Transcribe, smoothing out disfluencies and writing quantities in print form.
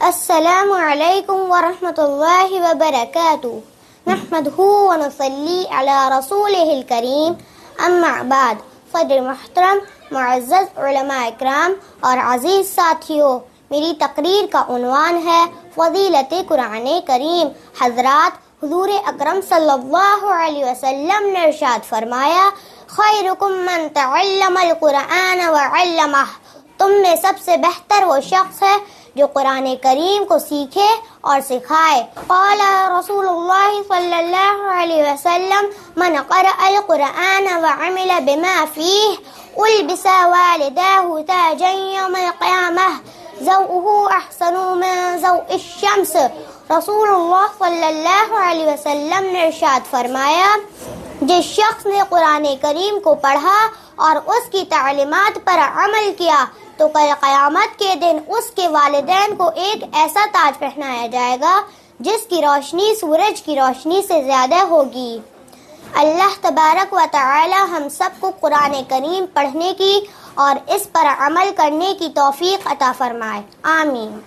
السلام علیکم ورحمۃ اللہ وبرکاتہ نحمدہ ونصلی علی رسولہ الکریم اما بعد. صدر محترم، معزز علماء اکرام اور عزیز ساتھیوں، میری تقریر کا عنوان ہے فضیلت قرآن کریم. حضرات، حضور اکرم صلی اللہ علیہ وسلم نے ارشاد فرمایا، خیرکم من تعلم القرآن وعلمہ، تم میں سب سے بہتر وہ شخص ہے جو قرآن کریم کو سیکھے اور سکھائے. قال رسول اللہ صلی اللہ علیہ وسلم، من قرأ القرآن وعمل بما فیہ البس والداہ تاجا یوم القیامہ ضوءہ احسن من ضوء الشمس. رسول اللہ صلی اللہ علیہ وسلم نے ارشاد فرمایا، جس شخص نے قرآن کریم کو پڑھا اور اس کی تعلیمات پر عمل کیا تو کل قیامت کے دن اس کے والدین کو ایک ایسا تاج پہنایا جائے گا جس کی روشنی سورج کی روشنی سے زیادہ ہوگی. اللہ تبارک و تعالی ہم سب کو قرآن کریم پڑھنے کی اور اس پر عمل کرنے کی توفیق عطا فرمائے. آمین.